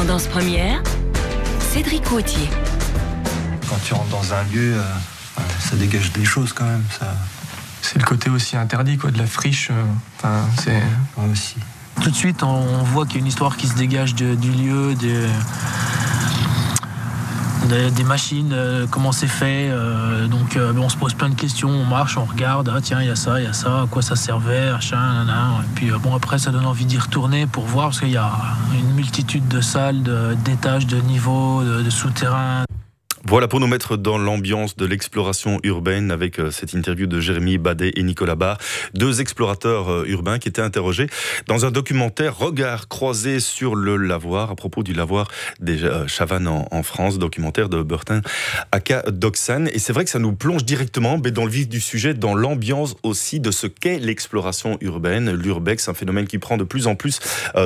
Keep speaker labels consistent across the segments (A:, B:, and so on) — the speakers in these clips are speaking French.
A: Tendance première, Cédric Gauthier.
B: Quand tu rentres dans un lieu, ça dégage des choses quand même. Ça...
C: C'est le côté aussi interdit, quoi, de la friche. C'est...
B: Ouais, aussi.
D: Tout de suite, on voit qu'il y a une histoire qui se dégage du lieu, des machines, comment c'est fait. Donc on se pose plein de questions, on marche, on regarde, tiens, il y a ça, à quoi ça servait, machin, nanana. Et puis après, ça donne envie d'y retourner pour voir, parce qu'il y a une multitude de salles, d'étages, de niveaux, de souterrains.
E: Voilà pour nous mettre dans l'ambiance de l'exploration urbaine avec cette interview de Jérémy Badet et Nicolas Barre, deux explorateurs urbains qui étaient interrogés dans un documentaire Regard croisé sur le lavoir, à propos du lavoir des Chavannes en France, documentaire de Bertin Aka-Doxan. Et c'est vrai que ça nous plonge directement dans le vif du sujet, dans l'ambiance aussi de ce qu'est l'exploration urbaine. L'urbex, un phénomène qui prend de plus en plus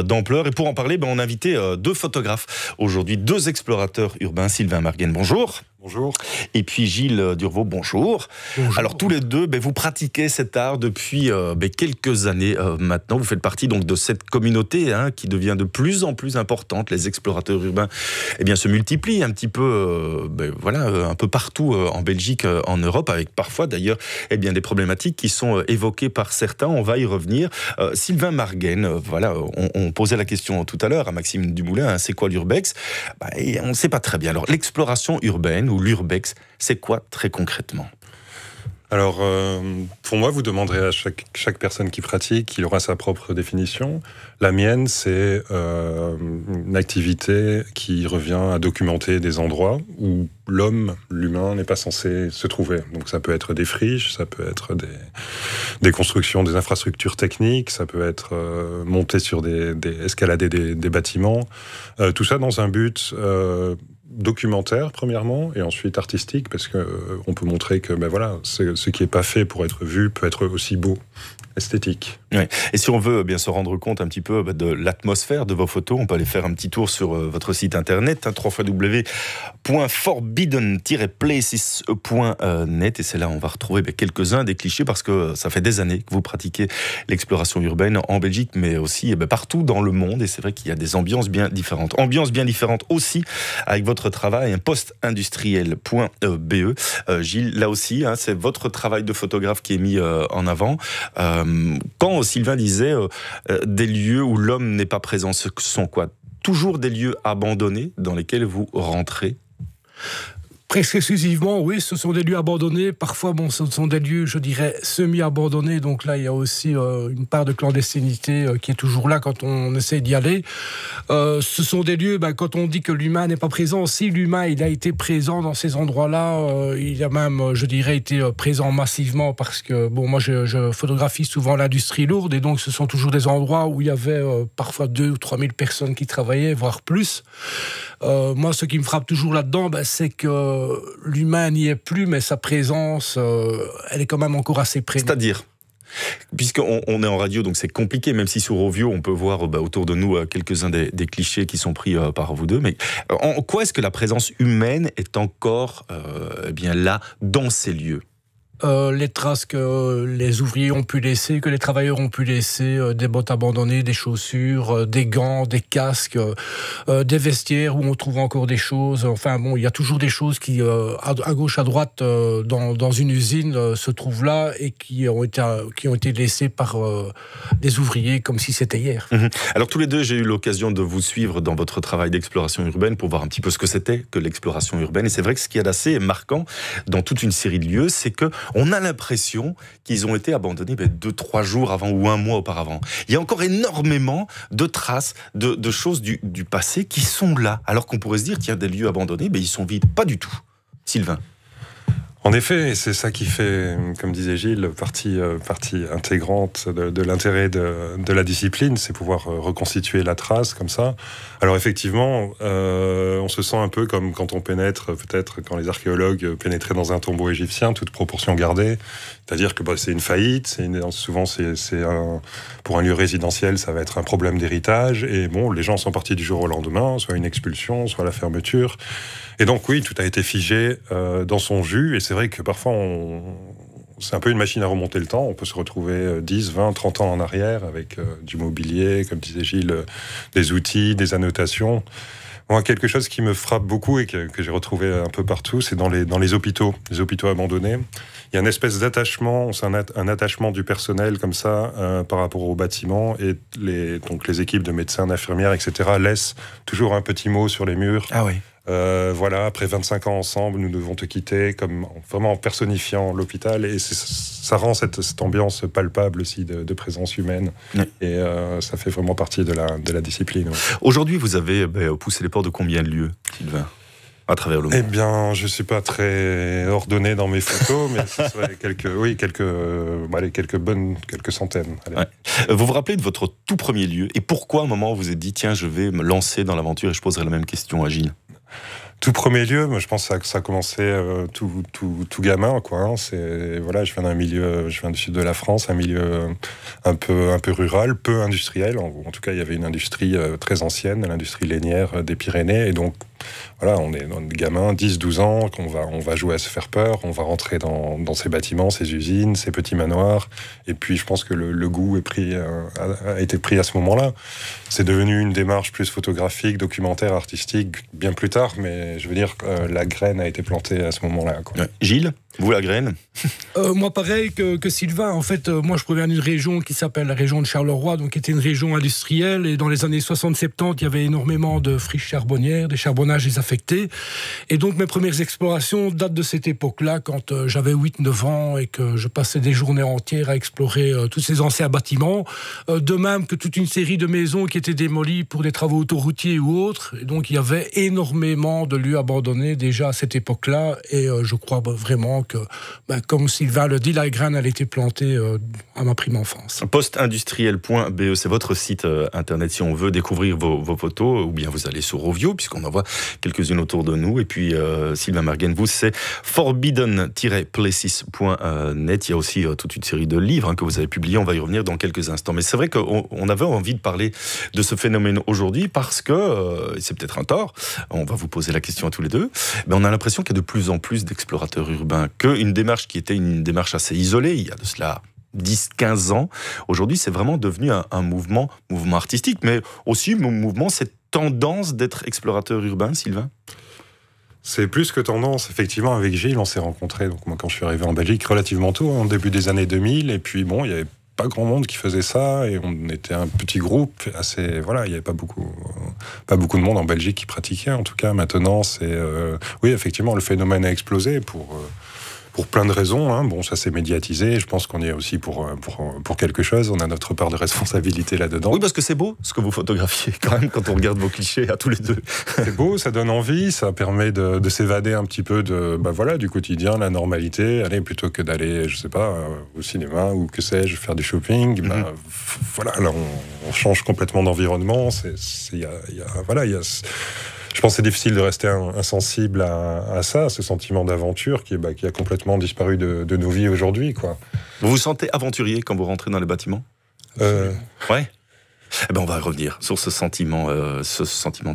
E: d'ampleur. Et pour en parler, on a invité deux photographes aujourd'hui, deux explorateurs urbains. Sylvain Margaine, bonjour.
F: Bonjour.
E: Et puis Gilles Durvaux, bonjour.
F: Bonjour.
E: Alors tous les deux, vous pratiquez cet art depuis quelques années maintenant. Vous faites partie donc de cette communauté qui devient de plus en plus importante. Les explorateurs urbains se multiplient un petit peu, un peu partout en Belgique, en Europe, avec parfois d'ailleurs des problématiques qui sont évoquées par certains. On va y revenir. Sylvain Margaine, on posait la question tout à l'heure à Maxime Dumoulin, c'est quoi l'urbex ? On ne sait pas très bien. Alors l'exploration urbaine ou l'urbex, c'est quoi très concrètement ?
F: Alors, pour moi, vous demanderez à chaque personne qui pratique, il aura sa propre définition. La mienne, c'est une activité qui revient à documenter des endroits où l'humain n'est pas censé se trouver. Donc ça peut être des friches, ça peut être des constructions, des infrastructures techniques, ça peut être monter sur escalader des bâtiments. Tout ça dans un but... documentaire premièrement et ensuite artistique parce que on peut montrer que ce qui est pas fait pour être vu peut être aussi beau, esthétique.
E: Ouais. Et si on veut bien se rendre compte un petit peu de l'atmosphère de vos photos, on peut aller faire un petit tour sur votre site internet www.forbidden-places.net et c'est là on va retrouver quelques-uns des clichés parce que ça fait des années que vous pratiquez l'exploration urbaine en Belgique mais aussi partout dans le monde et c'est vrai qu'il y a des ambiances bien différentes. Ambiance bien différente aussi avec votre travail, postindustriel.be. Gilles, là aussi, c'est votre travail de photographe qui est mis en avant. Quand Sylvain disait des lieux où l'homme n'est pas présent, ce sont quoi ? Toujours des lieux abandonnés dans lesquels vous rentrez ?
G: Presque exclusivement, oui, ce sont des lieux abandonnés. Parfois, ce sont des lieux, je dirais, semi-abandonnés. Donc là, il y a aussi une part de clandestinité qui est toujours là quand on essaie d'y aller. Ce sont des lieux, quand on dit que l'humain n'est pas présent, si l'humain il a été présent dans ces endroits-là, il a même, je dirais, été présent massivement parce que, moi, je photographie souvent l'industrie lourde et donc ce sont toujours des endroits où il y avait parfois 2 ou 3 000 personnes qui travaillaient, voire plus. Moi, ce qui me frappe toujours là-dedans, c'est que l'humain n'y est plus, mais sa présence, elle est quand même encore assez présente.
E: C'est-à-dire ? Puisqu'on est en radio, donc c'est compliqué, même si sur Rovio, on peut voir autour de nous quelques-uns des clichés qui sont pris par vous deux. Mais en quoi est-ce que la présence humaine est encore là, dans ces lieux ?
G: Les traces que les ouvriers ont pu laisser, que les travailleurs ont pu laisser, des bottes abandonnées, des chaussures, des gants, des casques, des vestiaires où on trouve encore des choses. Enfin il y a toujours des choses qui, à gauche, à droite, dans une usine, se trouvent là et qui ont été laissées par des ouvriers comme si c'était hier.
E: Alors tous les deux, j'ai eu l'occasion de vous suivre dans votre travail d'exploration urbaine pour voir un petit peu ce que c'était que l'exploration urbaine. Et c'est vrai que ce qu'il y a d'assez marquant dans toute une série de lieux, c'est que on a l'impression qu'ils ont été abandonnés 2-3 jours avant ou 1 mois auparavant. Il y a encore énormément de traces, de choses du passé qui sont là. Alors qu'on pourrait se dire, tiens, des lieux abandonnés, ils sont vides. Pas du tout. Sylvain.
F: En effet, c'est ça qui fait, comme disait Gilles, partie intégrante de l'intérêt de la discipline, c'est pouvoir reconstituer la trace comme ça. Alors effectivement, on se sent un peu comme quand on pénètre, peut-être quand les archéologues pénétraient dans un tombeau égyptien, toute proportion gardée. C'est-à-dire que c'est une faillite, souvent pour un lieu résidentiel, ça va être un problème d'héritage. Et les gens sont partis du jour au lendemain, soit une expulsion, soit la fermeture. Et donc oui, tout a été figé dans son jus. Et c'est vrai que parfois, c'est un peu une machine à remonter le temps. On peut se retrouver 10, 20, 30 ans en arrière avec du mobilier, comme disait Gilles, des outils, des annotations. Moi, quelque chose qui me frappe beaucoup et que j'ai retrouvé un peu partout, c'est dans les hôpitaux abandonnés. Il y a une espèce d'attachement, c'est un attachement du personnel comme ça par rapport au bâtiment, et donc les équipes de médecins, d'infirmières, etc. laissent toujours un petit mot sur les murs.
E: Ah oui.
F: Voilà, après 25 ans ensemble, nous devons te quitter, comme vraiment en personnifiant l'hôpital, et ça rend cette ambiance palpable aussi de présence humaine, et ça fait vraiment partie de la discipline. Ouais.
E: Aujourd'hui, vous avez poussé les portes de combien de lieux, Sylvain, à travers le monde?
F: Eh bien, je ne suis pas très ordonné dans mes photos, mais ce serait quelques centaines.
E: Ouais. Vous vous rappelez de votre tout premier lieu, et pourquoi à un moment vous vous êtes dit, tiens, je vais me lancer dans l'aventure, et je poserai la même question à Gilles?
F: Tout premier lieu, moi, je pense que ça a commencé tout gamin, quoi. Hein. Je viens du sud de la France, un milieu un peu rural, peu industriel. En tout cas, il y avait une industrie très ancienne, l'industrie lainière des Pyrénées, et donc voilà, on est dans des gamins, 10-12 ans, on va jouer à se faire peur, on va rentrer dans ces bâtiments, ces usines, ces petits manoirs, et puis je pense que le goût a été pris à ce moment-là. C'est devenu une démarche plus photographique, documentaire, artistique, bien plus tard, mais je veux dire, la graine a été plantée à ce moment-là. Quoi.
E: Ouais. Gilles, vous, la graine?
G: Moi, pareil que Sylvain. En fait, moi, je proviens d'une région qui s'appelle la région de Charleroi, donc qui était une région industrielle. Et dans les années 60-70, il y avait énormément de friches charbonnières, des charbonnages désaffectés. Et donc, mes premières explorations datent de cette époque-là, quand j'avais 8-9 ans et que je passais des journées entières à explorer tous ces anciens bâtiments. De même que toute une série de maisons qui étaient démolies pour des travaux autoroutiers ou autres. Et donc, il y avait énormément de lieux abandonnés déjà à cette époque-là. Et je crois vraiment que, comme Sylvain le dit, la graine, elle a été plantée à ma prime enfance.
E: Postindustriel.be, c'est votre site internet si on veut découvrir vos photos, ou bien vous allez sur Rovio, puisqu'on en voit quelques-unes autour de nous. Et puis, Sylvain Mergen, vous, c'est forbidden-places.net. Il y a aussi toute une série de livres que vous avez publiés. On va y revenir dans quelques instants. Mais c'est vrai qu'on avait envie de parler de ce phénomène aujourd'hui parce que, c'est peut-être un tort, on va vous poser la question à tous les deux, mais on a l'impression qu'il y a de plus en plus d'explorateurs urbains, qu'une démarche qui était une démarche assez isolée, il y a de cela 10-15 ans, aujourd'hui c'est vraiment devenu un mouvement artistique, mais aussi mouvement, cette tendance d'être explorateur urbain, Sylvain?
F: C'est plus que tendance, effectivement. Avec Gilles, on s'est rencontrés, donc moi, quand je suis arrivé en Belgique, relativement tôt, en début des années 2000, et puis bon, il y avait pas grand monde qui faisait ça, et on était un petit groupe assez, voilà, il y avait pas beaucoup de monde en Belgique qui pratiquait. En tout cas, maintenant, oui, effectivement, le phénomène a explosé pour plein de raisons. Hein. Bon, ça s'est médiatisé. Je pense qu'on y est aussi pour quelque chose. On a notre part de responsabilité là-dedans.
E: Oui, parce que c'est beau ce que vous photographiez quand même quand on regarde vos clichés à tous les deux.
F: C'est beau, ça donne envie, ça permet de s'évader un petit peu du quotidien, la normalité. Allez, plutôt que d'aller, je sais pas, au cinéma ou que sais-je, faire du shopping. Voilà, là, on change complètement d'environnement. Je pense que c'est difficile de rester insensible à ça, ce sentiment d'aventure qui a complètement disparu de nos vies aujourd'hui, quoi.
E: Vous vous sentez aventurier quand vous rentrez dans les bâtiments? Ouais. Eh ben on va revenir sur ce sentiment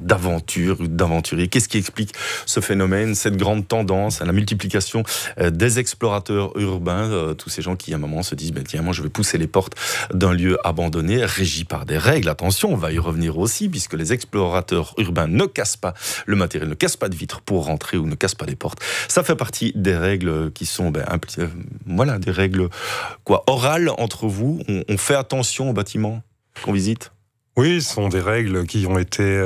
E: d'aventure, d'aventurier. Qu'est-ce qui explique ce phénomène, cette grande tendance à la multiplication des explorateurs urbains, tous ces gens qui à un moment se disent tiens, moi je vais pousser les portes d'un lieu abandonné, régi par des règles. Attention, on va y revenir aussi, puisque les explorateurs urbains ne cassent pas le matériel, ne cassent pas de vitres pour rentrer ou ne cassent pas les portes. Ça fait partie des règles qui sont des règles orales entre vous. On fait attention aux bâtiments qu'on visite?
F: Oui, ce sont des règles qui ont été,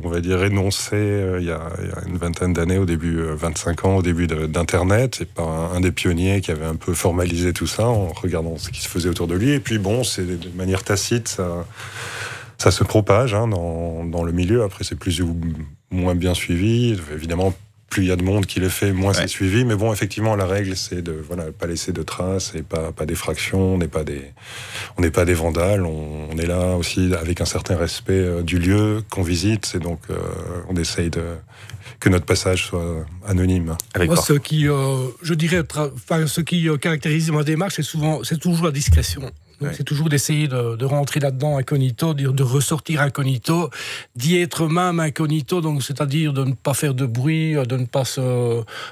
F: on va dire, énoncées il y a une vingtaine d'années, 25 ans, au début d'Internet, et par un des pionniers qui avait un peu formalisé tout ça en regardant ce qui se faisait autour de lui. Et puis bon, c'est de manière tacite, ça se propage dans le milieu. Après, c'est plus ou moins bien suivi. Évidemment, plus il y a de monde qui le fait, moins c'est suivi. Mais bon, effectivement, la règle, c'est de pas laisser de traces et pas d'effraction. On n'est pas des vandales. On est là aussi avec un certain respect du lieu qu'on visite. Et donc, on essaye que notre passage soit anonyme.
G: Moi, ce qui, ce qui caractérise ma démarche, c'est toujours la discrétion. Donc c'est toujours d'essayer de rentrer là-dedans incognito, de ressortir incognito, d'y être même incognito, donc c'est-à-dire de ne pas faire de bruit, de ne pas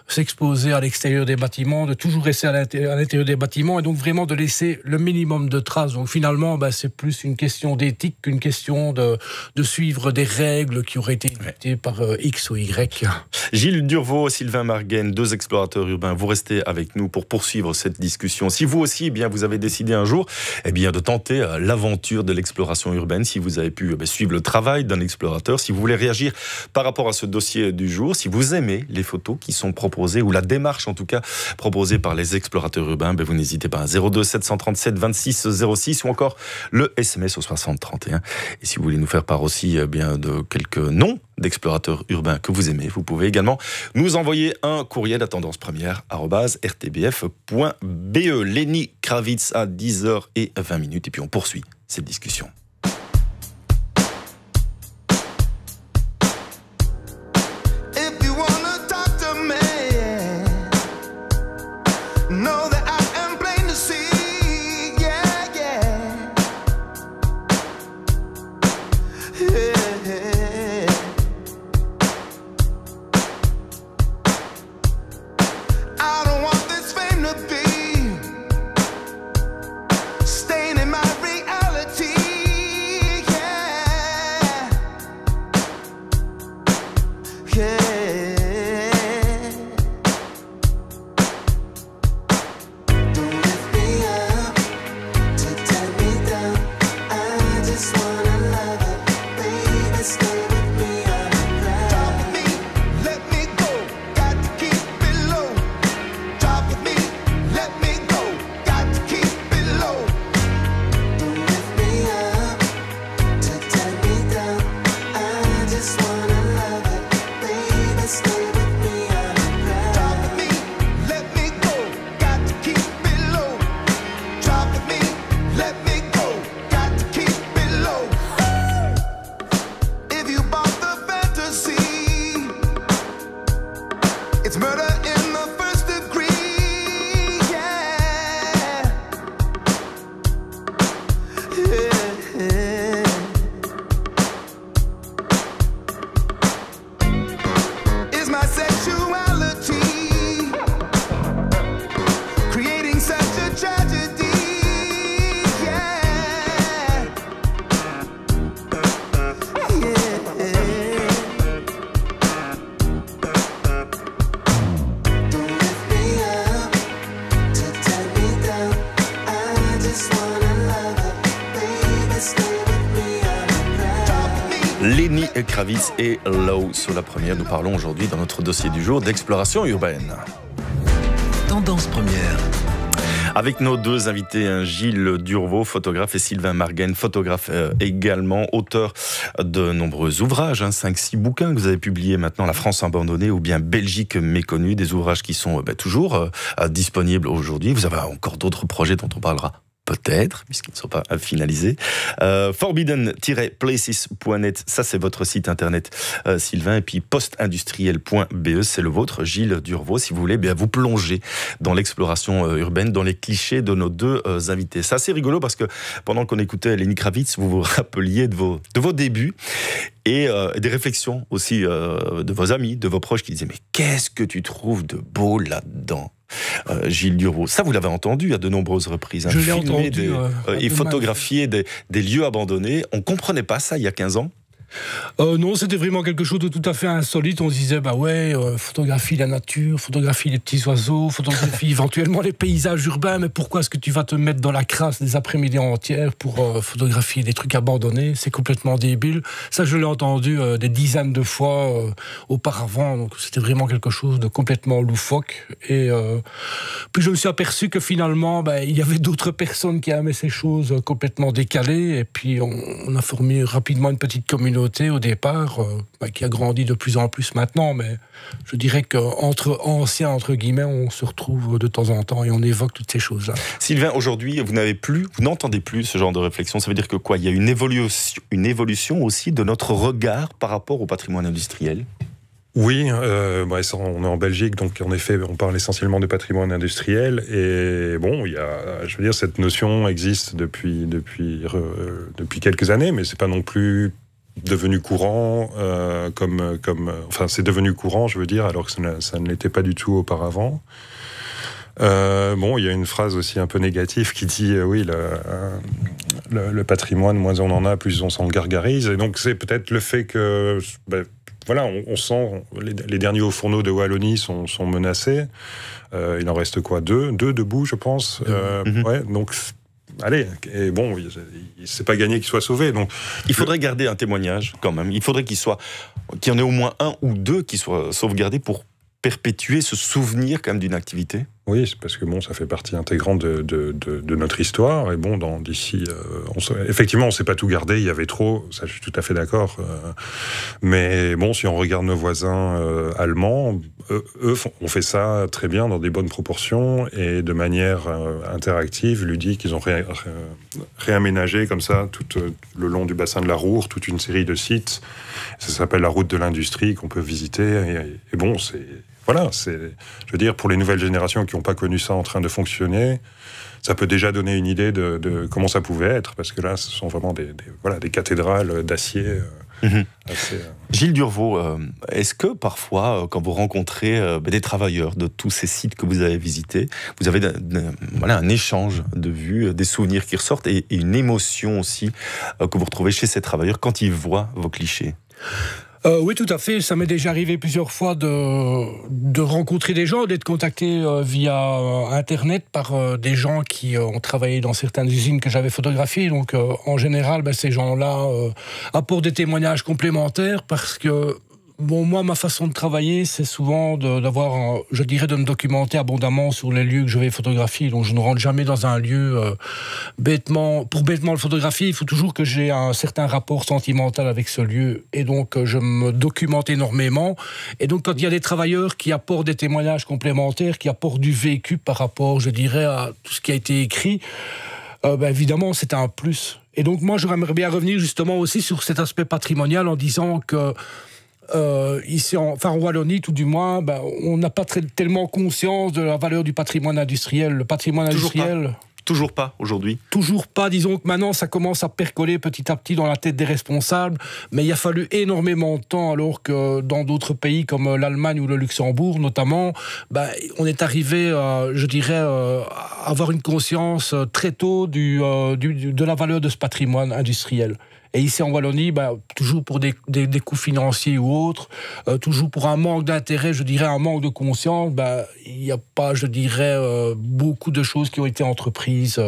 G: s'exposer à l'extérieur des bâtiments, de toujours rester à l'intérieur des bâtiments, et donc vraiment de laisser le minimum de traces. Donc finalement, c'est plus une question d'éthique qu'une question de suivre des règles qui auraient été dictées par X ou Y.
E: Gilles Durvaux, Sylvain Margaine, 2 explorateurs urbains, vous restez avec nous pour poursuivre cette discussion. Si vous aussi, vous avez décidé un jour de tenter l'aventure de l'exploration urbaine, si vous avez pu suivre le travail d'un explorateur, si vous voulez réagir par rapport à ce dossier du jour, si vous aimez les photos qui sont proposées, ou la démarche en tout cas proposée par les explorateurs urbains, vous n'hésitez pas, 02 737 26 06 ou encore le SMS au 60 31. Et si vous voulez nous faire part aussi de quelques noms d'explorateurs urbains que vous aimez, vous pouvez également nous envoyer un courriel à tendancepremière@rtbf.be. Lenny Kravitz à 10h20 et puis on poursuit cette discussion. Lenny Kravitz et Low sur la première. Nous parlons aujourd'hui dans notre dossier du jour d'exploration urbaine.
A: Tendance première.
E: Avec nos 2 invités, Gilles Durvaux, photographe, et Sylvain Margaine, photographe également, auteur de nombreux ouvrages, 5-6 bouquins que vous avez publiés maintenant, La France abandonnée ou bien Belgique méconnue, des ouvrages qui sont toujours disponibles aujourd'hui. Vous avez encore d'autres projets dont on parlera peut-être, puisqu'ils ne sont pas finalisés. Forbidden-places.net, ça c'est votre site internet, Sylvain, et puis postindustriel.be, c'est le vôtre, Gilles Durvaux, si vous voulez vous plonger dans l'exploration urbaine, dans les clichés de nos 2 invités. C'est assez rigolo parce que pendant qu'on écoutait Lenny Kravitz, vous vous rappeliez de vos débuts, et des réflexions aussi de vos amis, de vos proches qui disaient « Mais qu'est-ce que tu trouves de beau là-dedans ?» Gilles Durvaux, ça vous l'avez entendu à de nombreuses reprises.
G: Je l'ai entendu.
E: Et photographier des lieux abandonnés. On ne comprenait pas ça il y a 15 ans.
G: Non, c'était vraiment quelque chose de tout à fait insolite. On se disait, photographie la nature, photographie les petits oiseaux, photographie éventuellement les paysages urbains, mais pourquoi est-ce que tu vas te mettre dans la crasse des après-midi entières pour photographier des trucs abandonnés? C'est complètement débile. Ça, je l'ai entendu des dizaines de fois auparavant, donc c'était vraiment quelque chose de complètement loufoque. Et puis je me suis aperçu que finalement, il y avait d'autres personnes qui aimaient ces choses complètement décalées, et puis on a formé rapidement une petite communauté au départ, qui a grandi de plus en plus maintenant, mais je dirais qu'entre anciens, entre guillemets, on se retrouve de temps en temps et on évoque toutes ces choses-là.
E: Sylvain, aujourd'hui, vous n'entendez plus ce genre de réflexion. Ça veut dire que quoi? Il y a une évolution aussi de notre regard par rapport au patrimoine industriel?
F: Oui, on est en Belgique, donc en effet, on parle essentiellement de patrimoine industriel. Et bon, je veux dire, cette notion existe depuis quelques années, mais c'est pas non plus devenu courant c'est devenu courant, je veux dire, alors que ça ne l'était pas du tout auparavant. Il y a une phrase aussi un peu négative qui dit le patrimoine, moins on en a, plus on s'en gargarise. Et donc c'est peut-être le fait que on sent les derniers hauts fourneaux de Wallonie sont menacés. Il en reste quoi, deux debout, je pense. Donc allez, et bon, c'est pas gagné qu'il soit sauvé. Donc
E: il faudrait garder un témoignage quand même. Il faudrait qu'il y en ait au moins un ou deux qui soient sauvegardés pour perpétuer ce souvenir quand même d'une activité.
F: Oui, c'est parce que ça fait partie intégrante de notre histoire. Et bon, d'ici, effectivement, on ne s'est pas tout gardé. Il y avait trop. Ça, je suis tout à fait d'accord. Mais bon, si on regarde nos voisins allemands, eux ont fait ça très bien dans des bonnes proportions et de manière interactive, ludique. Ils ont réaménagé comme ça tout le long du bassin de la Roure toute une série de sites. Ça s'appelle la route de l'industrie qu'on peut visiter. Et bon, je veux dire, pour les nouvelles générations qui n'ont pas connu ça en train de fonctionner, ça peut déjà donner une idée de comment ça pouvait être, parce que là, ce sont vraiment des cathédrales d'acier.
E: Gilles Durvaux, est-ce que parfois, quand vous rencontrez des travailleurs de tous ces sites que vous avez visités, vous avez un échange de vues, des souvenirs qui ressortent et une émotion aussi que vous retrouvez chez ces travailleurs quand ils voient vos clichés?
G: Oui, tout à fait. Ça m'est déjà arrivé plusieurs fois de rencontrer des gens, d'être contacté via Internet par des gens qui ont travaillé dans certaines usines que j'avais photographiées. Donc, en général, ces gens-là apportent des témoignages complémentaires parce que moi, ma façon de travailler, c'est souvent de me documenter abondamment sur les lieux que je vais photographier. Donc, je ne rentre jamais dans un lieu pour bêtement le photographier. Il faut toujours que j'ai un certain rapport sentimental avec ce lieu. Et donc, je me documente énormément. Et donc, quand il y a des travailleurs qui apportent des témoignages complémentaires, qui apportent du vécu par rapport, je dirais, à tout ce qui a été écrit, évidemment, c'est un plus. Et donc, moi, j'aimerais bien revenir justement aussi sur cet aspect patrimonial en disant que ici, en Wallonie, tout du moins, on n'a pas tellement conscience de la valeur du patrimoine industriel. Le patrimoine industriel...
E: Toujours pas, aujourd'hui? Toujours
G: pas, disons que maintenant, ça commence à percoler petit à petit dans la tête des responsables, mais il a fallu énormément de temps, alors que dans d'autres pays comme l'Allemagne ou le Luxembourg, notamment, on est arrivé, à avoir une conscience très tôt de la valeur de ce patrimoine industriel. Et ici en Wallonie, toujours pour des coûts financiers ou autres, toujours pour un manque d'intérêt, un manque de conscience, il n'y a pas, beaucoup de choses qui ont été entreprises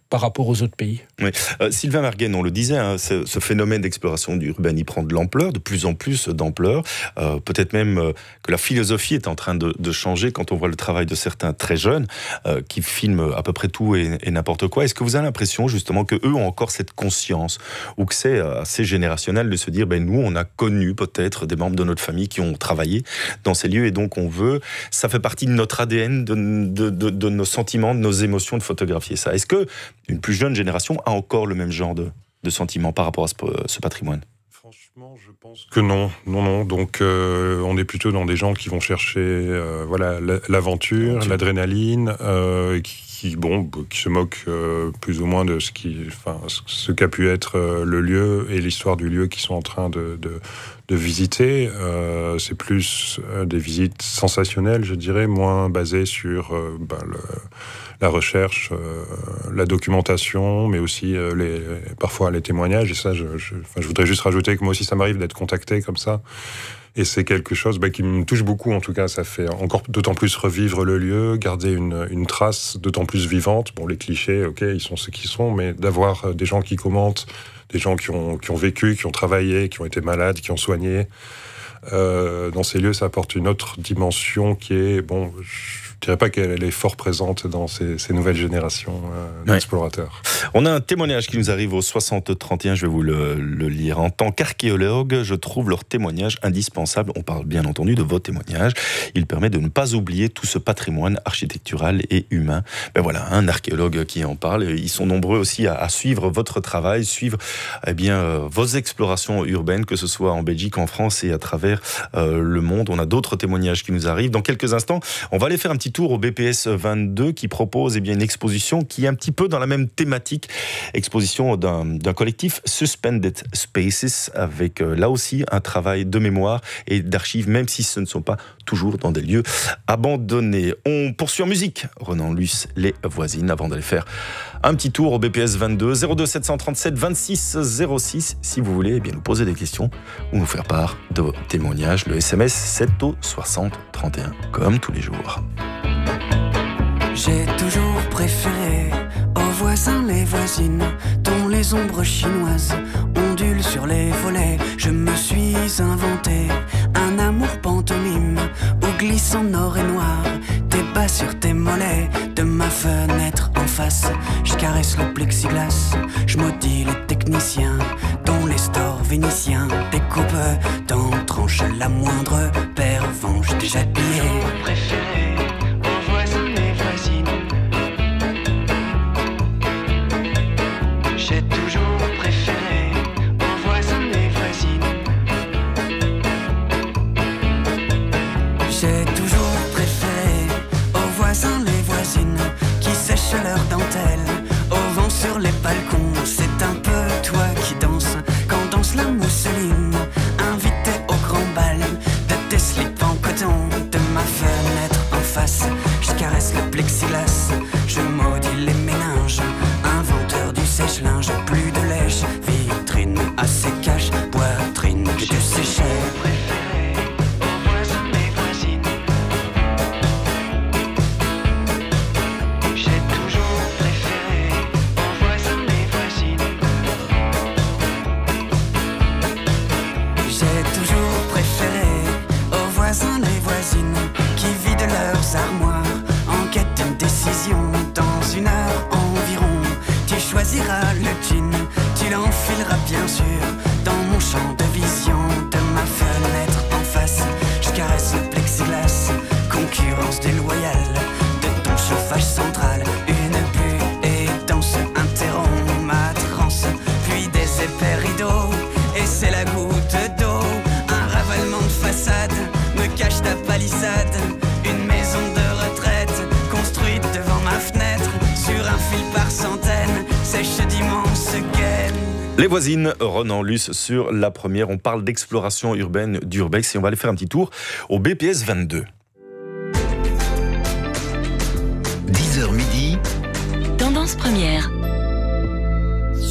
G: par rapport aux autres pays.
E: Oui. Sylvain Marguenne, on le disait, ce phénomène d'exploration urbaine, il prend de l'ampleur, de plus en plus d'ampleur. Peut-être même que la philosophie est en train de changer quand on voit le travail de certains très jeunes qui filment à peu près tout et n'importe quoi. Est-ce que vous avez l'impression justement qu'eux ont encore cette conscience ou que c'est assez générationnel de se dire nous, on a connu peut-être des membres de notre famille qui ont travaillé dans ces lieux et donc ça fait partie de notre ADN, de nos sentiments, de nos émotions de photographier ça. Est-ce que une plus jeune génération a encore le même genre de sentiments par rapport à ce patrimoine?
F: Franchement, je pense que non. Donc, on est plutôt dans des gens qui vont chercher l'aventure, l'adrénaline, qui se moquent plus ou moins de ce qu'a pu être le lieu et l'histoire du lieu qu'ils sont en train de visiter. C'est plus des visites sensationnelles, je dirais, moins basées sur la recherche, la documentation, mais aussi parfois les témoignages. Et ça, je voudrais juste rajouter que moi aussi, ça m'arrive d'être contacté comme ça. Et c'est quelque chose qui me touche beaucoup, en tout cas. Ça fait encore d'autant plus revivre le lieu, garder une trace d'autant plus vivante. Bon, les clichés, ok, ils sont ce qu'ils sont, mais d'avoir des gens qui commentent, des gens qui ont vécu, qui ont travaillé, qui ont été malades, qui ont soigné. Dans ces lieux, ça apporte une autre dimension qui est, dirais pas qu'elle est fort présente dans ces nouvelles générations d'explorateurs.
E: On a un témoignage qui nous arrive au 60-31, je vais vous le lire. En tant qu'archéologue, je trouve leur témoignage indispensable. On parle bien entendu de vos témoignages. Il permet de ne pas oublier tout ce patrimoine architectural et humain. Ben voilà, un archéologue qui en parle. Ils sont nombreux aussi à suivre votre travail, suivre vos explorations urbaines, que ce soit en Belgique, en France et à travers le monde. On a d'autres témoignages qui nous arrivent. Dans quelques instants, on va aller faire un petit tour au BPS 22 qui propose une exposition qui est un petit peu dans la même thématique. Exposition d'un collectif Suspended Spaces avec là aussi un travail de mémoire et d'archives, même si ce ne sont pas toujours dans des lieux abandonnés. On poursuit en musique. Renan Luce, Les Voisines, avant d'aller faire un petit tour au BPS 22 02 737 26 06 si vous voulez nous poser des questions ou nous faire part de vos témoignages. Le SMS 7 au 60 31 comme tous les jours.
H: J'ai toujours préféré aux voisins les voisines dont les ombres chinoises ondulent sur les volets. Je me suis inventé un amour pantomime où glisse en or et noir tes bas sur tes mollets. De ma fenêtre en face, je caresse le plexiglas. Je maudis les techniciens dont les stores vénitiens découpent dans tranche la moindre pervenche déjà pillée. Préféré aux voisins les voisines. J'ai toujours préféré aux voisins les voisines. J'ai toujours préféré aux voisins les voisines qui sèchent leurs dentelles au vent sur les balcons. C'est un peu toi qui danses quand danse la mousseline. Invité au grand bal de tes slips en coton. De ma fenêtre en face, je caresse le plexiglas. Je maudis les méninges, inventeur du sèche-linge. Plus de lèche, vitrine à sécage, poitrine que tu séchais. Armoires en quête d'une décision. Dans une heure environ, tu choisiras le jean, tu l'enfileras bien sûr dans mon champ de vision. De ma fenêtre en face, je caresse le plexiglas. Concurrence déloyale de ton chauffage central. Une buée et danse interrompt ma transe, puis des épais rideaux et c'est la goutte d'eau. Un ravalement de façade me cache ta palissade. Une maison de retraite construite devant ma fenêtre sur un fil par centaines, sèche d'immenses gaines.
E: Les Voisines, Renan Luce sur la première. On parle d'exploration urbaine d'Urbex et on va aller faire un petit tour au BPS 22.
A: 10h midi.
I: Tendance première.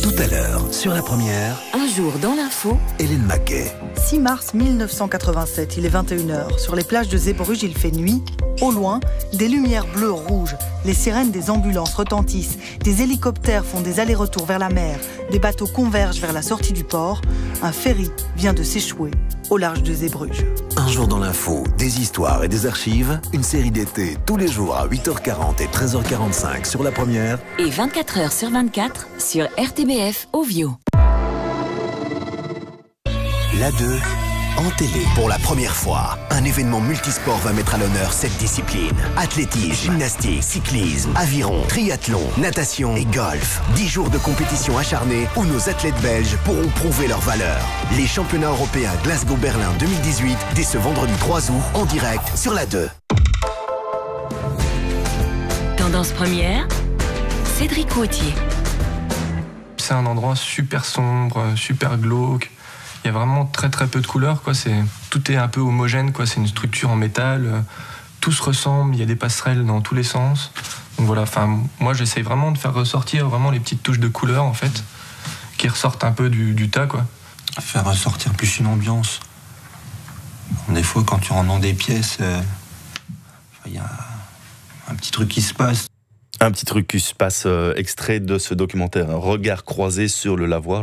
A: Tout à l'heure, sur la première.
I: Un jour dans l'info.
A: Hélène Maquet.
J: 6 mars 1987, il est 21h. Sur les plages de Zeebrugge, il fait nuit. Au loin, des lumières bleues rouges. Les sirènes des ambulances retentissent. Des hélicoptères font des allers-retours vers la mer. Des bateaux convergent vers la sortie du port. Un ferry vient de s'échouer au large de Zeebrugge.
A: Un jour dans l'info, des histoires et des archives. Une série d'été tous les jours à 8h40 et 13h45 sur la première.
I: Et 24h sur 24 sur RTBF Ovio.
A: La 2, en télé. Pour la première fois, un événement multisport va mettre à l'honneur cette discipline. Athlétisme, gymnastique, cyclisme, aviron, triathlon, natation et golf. 10 jours de compétition acharnée où nos athlètes belges pourront prouver leur valeur. Les championnats européens Glasgow-Berlin 2018 dès ce vendredi 3 août en direct sur la 2.
I: Tendance première, Cédric Wautier.
C: C'est un endroit super sombre, super glauque. Il y a vraiment très très peu de couleurs, quoi. Tout est un peu homogène, quoi. C'est une structure en métal, tout se ressemble, il y a des passerelles dans tous les sens. Donc voilà, moi j'essaye vraiment de faire ressortir vraiment les petites touches de couleurs en fait, qui ressortent un peu du tas, quoi.
B: Faire ressortir plus une ambiance. Des fois quand tu rentres dans des pièces, il y a un petit truc qui se passe.
E: Un petit truc qui se passe extrait de ce documentaire, un regard croisé sur le lavoir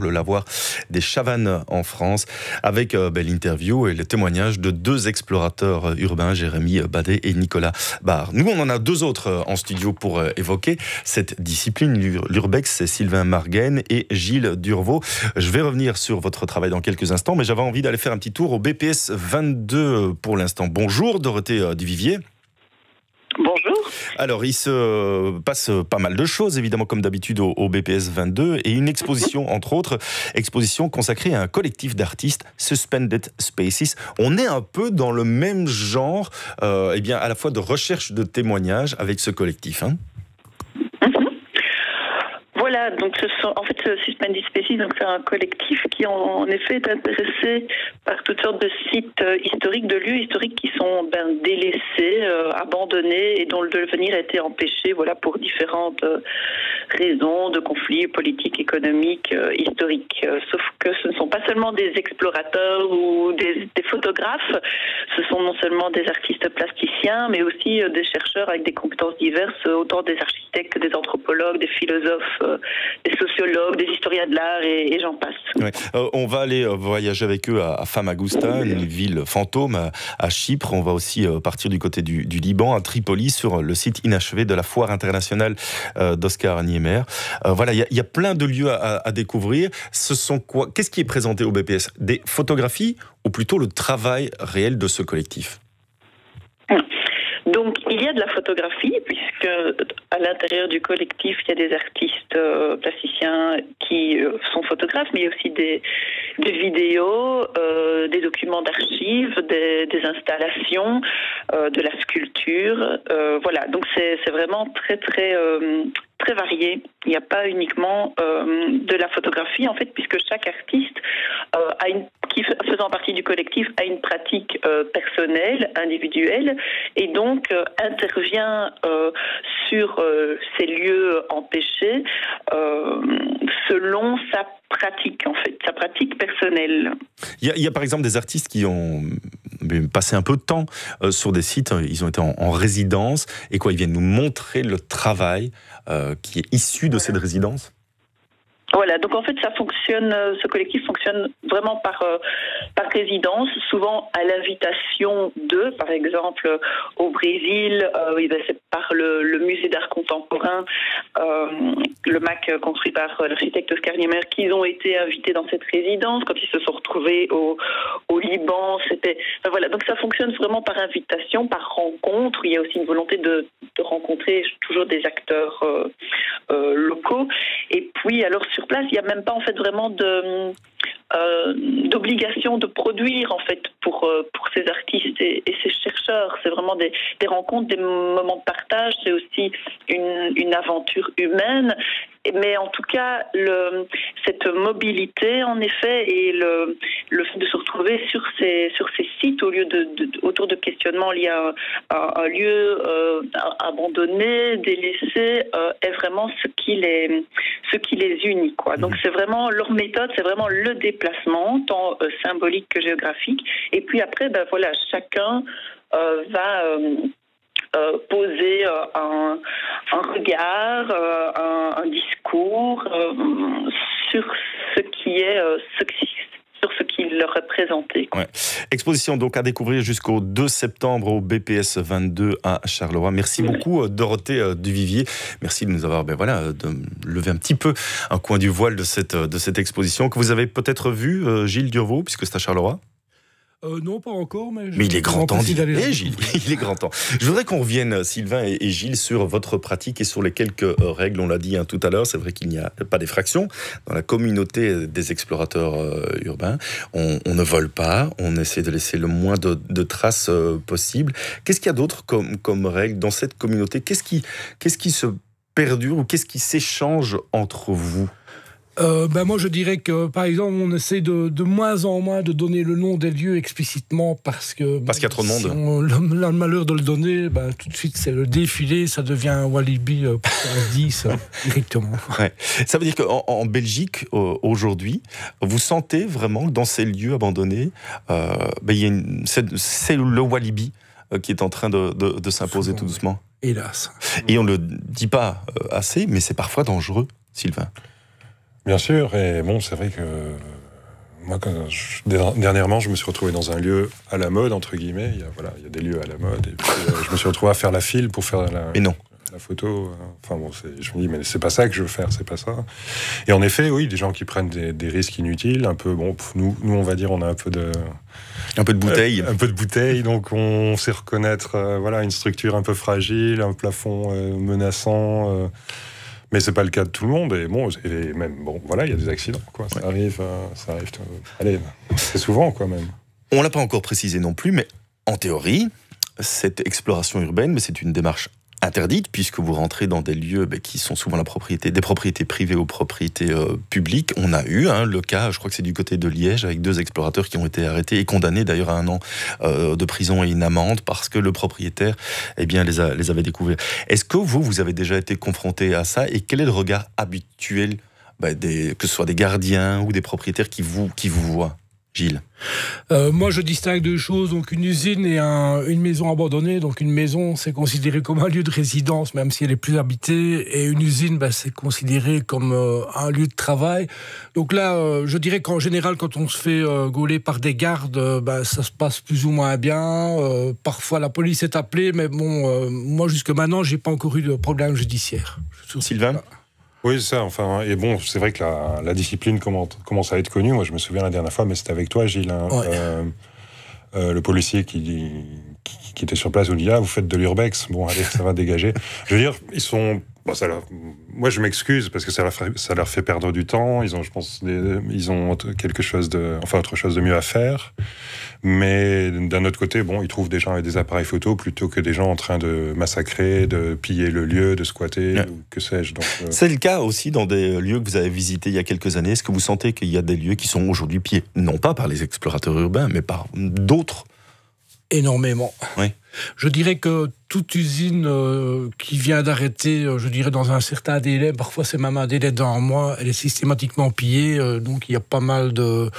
E: des Chavannes en France, avec l'interview et le témoignage de 2 explorateurs urbains, Jérémy Badet et Nicolas Barre. Nous, on en a 2 autres en studio pour évoquer cette discipline, l'urbex, c'est Sylvain Margaine et Gilles Durvaux. Je vais revenir sur votre travail dans quelques instants, mais j'avais envie d'aller faire un petit tour au BPS 22 pour l'instant. Bonjour Dorothée Duvivier.
K: Bonjour.
E: Alors, il se passe pas mal de choses, évidemment, comme d'habitude, au BPS 22, et une exposition, entre autres, exposition consacrée à un collectif d'artistes, Suspended Spaces. On est un peu dans le même genre, à la fois de recherche de témoignages avec ce collectif, hein.
K: Voilà, donc ce Suspended Spaces, donc c'est un collectif qui en effet est intéressé par toutes sortes de sites historiques, de lieux historiques qui sont délaissés, abandonnés et dont le devenir a été empêché, pour différentes raisons de conflits politiques, économiques, historiques. Sauf que ce ne sont pas seulement des explorateurs ou des photographes, ce sont non seulement des artistes plasticiens, mais aussi des chercheurs avec des compétences diverses, autant des architectes que des anthropologues, des philosophes, des sociologues, des historiens de l'art et j'en passe.
E: Ouais. On va aller voyager avec eux à Famagusta, une ville fantôme à Chypre. On va aussi partir du côté du Liban, à Tripoli, sur le site inachevé de la foire internationale d'Oscar Niemeyer. Il y a plein de lieux à découvrir. Qu'est-ce qui est présenté au BPS? Des photographies ou plutôt le travail réel de ce collectif?
K: Donc, il y a de la photographie, puisque à l'intérieur du collectif, il y a des artistes plasticiens qui sont photographes, mais il y a aussi des vidéos, des documents d'archives, des installations, de la sculpture. Donc c'est vraiment très, très, très varié. Il n'y a pas uniquement de la photographie, en fait, puisque chaque artiste, faisant partie du collectif, a une pratique personnelle, individuelle, et donc intervient sur ces lieux empêchés selon sa pratique, en fait, sa pratique personnelle.
E: Il y a par exemple des artistes qui ont passé un peu de temps sur des sites, ils ont été en résidence, et ils viennent nous montrer le travail qui est issu de cette résidence.
K: Voilà, donc en fait, ce collectif fonctionne vraiment par résidence, souvent à l'invitation d'eux. Par exemple, au Brésil, c'est par le musée d'art contemporain, le MAC construit par l'architecte Oscar Niemeyer, qu'ils ont été invités dans cette résidence. Quand ils se sont retrouvés au Liban, donc ça fonctionne vraiment par invitation, par rencontre. Il y a aussi une volonté de rencontrer toujours des acteurs locaux. Et puis, alors sur place, il n'y a même pas en fait vraiment d'obligation de produire en fait pour ces artistes et ces chercheurs. C'est vraiment des rencontres, des moments de partage. C'est aussi une aventure humaine. Mais en tout cas, cette mobilité, en effet, et le fait de se retrouver sur ces sites au lieu autour de questionnements liés à un lieu abandonné, délaissé, est vraiment ce qui les unit, quoi. Donc c'est vraiment leur méthode, c'est vraiment le déplacement, tant symbolique que géographique. Et puis après, chacun va poser un regard, un discours sur ce qui leur est présenté.
E: Ouais. Exposition donc à découvrir jusqu'au 2 septembre au BPS 22 à Charleroi. Merci beaucoup Dorothée Duvivier. Merci de nous avoir de lever un petit peu un coin du voile de cette exposition que vous avez peut-être vue, Gilles Durvaux, puisque c'est à Charleroi.
G: Non, pas encore, mais
E: il est grand temps d'y aller, Gilles. Il est grand temps. Je voudrais qu'on revienne, Sylvain et Gilles, sur votre pratique et sur les quelques règles. On l'a dit tout à l'heure, c'est vrai qu'il n'y a pas d'effraction. Dans la communauté des explorateurs urbains, on ne vole pas, on essaie de laisser le moins de traces possible. Qu'est-ce qu'il y a d'autre comme règle dans cette communauté? Qu'est-ce qui se perdure ou qu'est-ce qui s'échange entre vous?
G: Moi je dirais que par exemple on essaie de moins en moins de donner le nom des lieux explicitement parce qu'il
E: y a trop de monde.
G: Si on a le malheur de le donner, tout de suite c'est le défilé, ça devient un Walibi pour 10 directement.
E: Ouais. Ça veut dire qu'en Belgique aujourd'hui, vous sentez vraiment que dans ces lieux abandonnés, c'est le Walibi qui est en train de s'imposer tout doucement.
G: Hélas.
E: Et on ne le dit pas assez, mais c'est parfois dangereux, Sylvain.
F: Bien sûr, et bon, c'est vrai que moi, dernièrement, je me suis retrouvé dans un lieu à la mode, entre guillemets. Il y a des lieux à la mode, et puis je me suis retrouvé à faire la file pour faire la photo. Enfin bon, je me dis, mais c'est pas ça que je veux faire, c'est pas ça. Et en effet, oui, des gens qui prennent des risques inutiles, un peu, bon, nous, on va dire, on a un peu de bouteille. Un peu de bouteille, donc on sait reconnaître une structure un peu fragile, un plafond menaçant. Mais c'est pas le cas de tout le monde, et bon, il y a des accidents, quoi. Ça arrive, très souvent, quoi, même.
E: On l'a pas encore précisé non plus, mais en théorie, cette exploration urbaine, mais c'est une démarche interdite, puisque vous rentrez dans des lieux qui sont souvent des propriétés privées aux propriétés publiques. On a eu le cas, je crois que c'est du côté de Liège, avec 2 explorateurs qui ont été arrêtés et condamnés d'ailleurs à 1 an de prison et une amende, parce que le propriétaire les avait découverts. Est-ce que vous avez déjà été confronté à ça, et quel est le regard habituel, que ce soit des gardiens ou des propriétaires qui vous voient, Gilles?
G: Moi, je distingue 2 choses. Donc, une usine et une maison abandonnée. Donc, une maison, c'est considéré comme un lieu de résidence, même si elle est plus habitée. Et une usine, c'est considéré comme un lieu de travail. Donc là, je dirais qu'en général, quand on se fait gauler par des gardes, ça se passe plus ou moins bien. Parfois, la police est appelée, mais bon, moi, jusque maintenant, j'ai pas encore eu de problème judiciaire.
E: Sylvain?
F: Oui, c'est ça. Enfin, et bon, c'est vrai que la discipline commence à être connue. Moi, je me souviens la dernière fois, mais c'était avec toi, Gilles, le policier qui était sur place, vous dit, vous faites de l'urbex. Bon, allez, ça va dégager. Je veux dire, ils sont... moi, je m'excuse parce que ça leur fait perdre du temps. Ils ont, je pense, ils ont autre chose de mieux à faire. Mais d'un autre côté, ils trouvent des gens avec des appareils photo plutôt que des gens en train de massacrer, de piller le lieu, de squatter, ou que sais-je. Donc,
E: C'est le cas aussi dans des lieux que vous avez visités il y a quelques années. Est-ce que vous sentez qu'il y a des lieux qui sont aujourd'hui pillés, non pas par les explorateurs urbains, mais par d'autres?
G: Énormément.
E: Oui.
G: Je dirais que toute usine qui vient d'arrêter, je dirais dans un certain délai, parfois c'est même un délai d'1 mois, elle est systématiquement pillée. Donc il y a pas mal de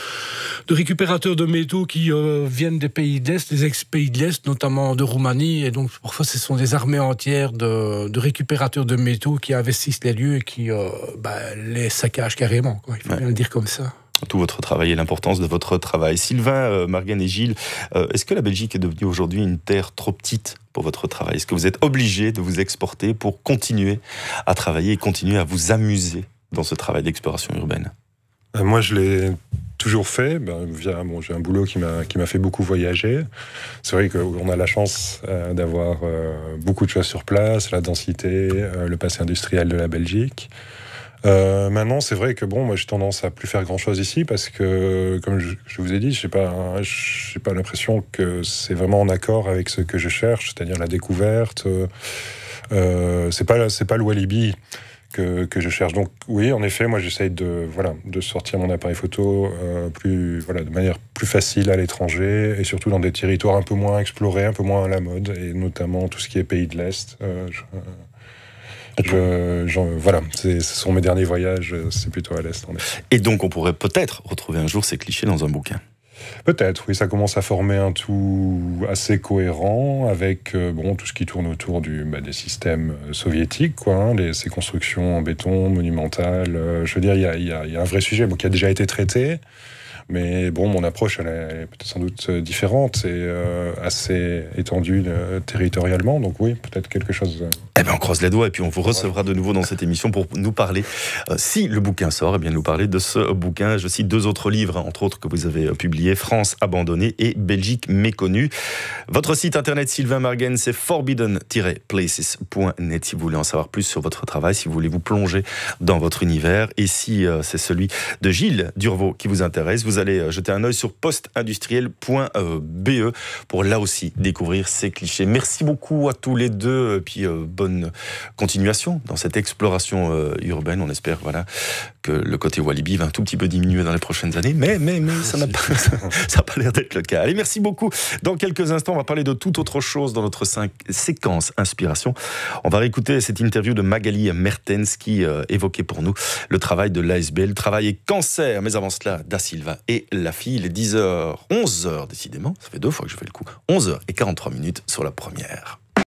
G: récupérateurs de métaux qui viennent des pays de l'Est, des ex-pays de l'Est, notamment de Roumanie. Et donc parfois ce sont des armées entières de récupérateurs de métaux qui investissent les lieux et qui les saccagent carrément, quoi. Il faut bien le dire comme ça.
E: Tout votre travail et l'importance de votre travail. Sylvain, Margane et Gilles, est-ce que la Belgique est devenue aujourd'hui une terre trop petite pour votre travail? Est-ce que vous êtes obligés de vous exporter pour continuer à travailler et continuer à vous amuser dans ce travail d'exploration urbaine?
F: Moi, je l'ai toujours fait. J'ai un boulot qui m'a fait beaucoup voyager. C'est vrai qu'on a la chance d'avoir beaucoup de choses sur place, la densité, le passé industriel de la Belgique. Maintenant, c'est vrai que moi j'ai tendance à plus faire grand chose ici parce que, comme je vous ai dit, j'ai pas l'impression que c'est vraiment en accord avec ce que je cherche, c'est-à-dire la découverte. C'est pas le Walibi que je cherche. Donc oui, en effet, moi j'essaye de sortir mon appareil photo de manière plus facile à l'étranger et surtout dans des territoires un peu moins explorés, un peu moins à la mode, et notamment tout ce qui est pays de l'Est. Ce sont mes derniers voyages, c'est plutôt à l'Est.
E: Et donc on pourrait peut-être retrouver un jour ces clichés dans un bouquin.
F: Peut-être, oui, ça commence à former un tout assez cohérent avec tout ce qui tourne autour des systèmes soviétiques, ces constructions en béton monumentales. Je veux dire, il y a un vrai sujet qui a déjà été traité. Mais mon approche, elle est peut-être sans doute différente et assez étendue territorialement. Donc oui, peut-être quelque chose...
E: On croise les doigts et puis on vous recevra de nouveau dans cette émission pour nous parler, si le bouquin sort, nous parler de ce bouquin. Je cite 2 autres livres, entre autres, que vous avez publiés, France abandonnée et Belgique méconnue. Votre site internet, Sylvain Margane, c'est forbidden-places.net si vous voulez en savoir plus sur votre travail, si vous voulez vous plonger dans votre univers. Et si c'est celui de Gilles Durvaux qui vous intéresse, vous allez jeter un œil sur postindustriel.be pour là aussi découvrir ces clichés. Merci beaucoup à tous les deux, et puis bonne continuation dans cette exploration urbaine. On espère que le côté Walibi va un tout petit peu diminuer dans les prochaines années, mais ça n'a pas l'air d'être le cas. Allez, merci beaucoup. Dans quelques instants, on va parler de toute autre chose dans notre séquence Inspiration. On va réécouter cette interview de Magali Mertens qui évoquait pour nous le travail de l'ASBL, travail et cancer. Mais avant cela, Da Silva et la fille, il est 10h, 11h décidément, ça fait 2 fois que je fais le coup, 11h et 43 minutes sur la première.